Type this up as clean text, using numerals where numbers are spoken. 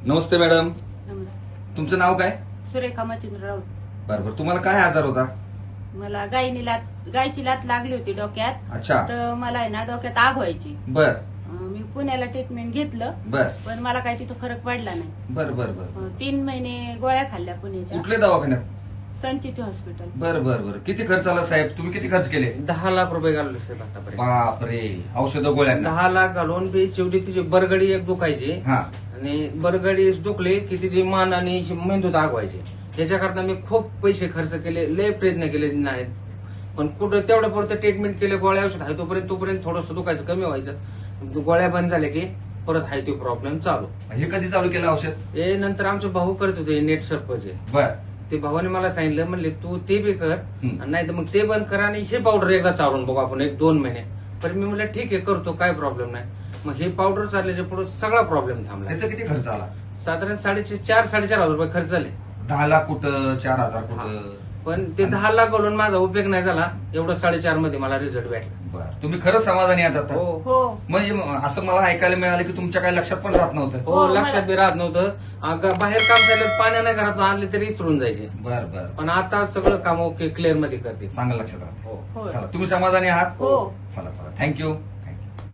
नमस्ते madam, नमस्ते. तुमचं नाव काय? सुरेखा मचिंद्र राऊत. बरोबर. तुम्हाला काय आजार होता? मला गायची लात लागली होती डोक्यात. अच्छा. तर मला आहे ना डोक्यात आग व्हायची. बर मी पुण्याला ट्रीटमेंट घेतलं. बर पण मला काही तिथं फरक पडला नाही. बर बर बर 3 महिने गोळ्या खाल्ल्या पुण्याच्या. कुठल्या दवाखान्यात? संचित हॉस्पिटल. बर बर बर किती खर्च आला साहेब? तुम्ही किती खर्च केले? 10 लाख रुपये घालवले साहेब आतापर्यंत. बापरे. औषधं गोळ्यांना? 10 लाख घालून बी शेवटी तिची बरगडी एक दुखायची हा. आणि बरगडी दुखली की तिची मान आणि मेंदूत आग व्हायची. त्याच्याकरता मी खूप पैसे खर्च केले, लय प्रयत्न केले नाहीत, पण कुठं तेवढ्या पुरतं ट्रीटमेंट केले. गोळ्या औषध आहे तोपर्यंत थोडंसं दुखायचं कमी व्हायचं. गोळ्या बंद झाल्या की परत आहे तो प्रॉब्लेम चालू. हे कधी चालू केलं औषध? हे नंतर आमचे भाऊ करत होते नेट सर्फचे. बर ते भावाने मला सांगितलं, म्हणले तू ते बी कर हम्म. नाही तर मग ते बंद कर आणि हे पावडर एकदा चालून बघू आपण 1-2 महिने. पण मी म्हणलं ठीक आहे करतो, काय प्रॉब्लेम नाही. मग हे पावडर चालल्याच्या पुढे सगळा प्रॉब्लेम थांबला. त्याचा किती खर्च आला? साधारण 4,500 रुपये खर्च झाले. 10 लाख कुठं, 4,000 कुठं? पण ते 10 लाख घालून माझा उपयोग नाही झाला. एवढं 4.5 मध्ये मला रिझल्ट भेटला. बर तुम्ही खरंच समाधानी आहात आता? हो हो. म्हणजे असं मला ऐकायला मिळालं की तुमच्या काही लक्षात पण राहत नव्हतं. हो, लक्षात बी राहत नव्हतं. बाहेर काम झालं पाण्याने घरात आणले तरी विसरून जायचे. बर बर पण आता सगळं काम ओके क्लिअर मध्ये करते. चांगलं लक्षात राहत. हो. हो. चला तुम्ही समाधानी आहात? हो. चला चला थँक्यू.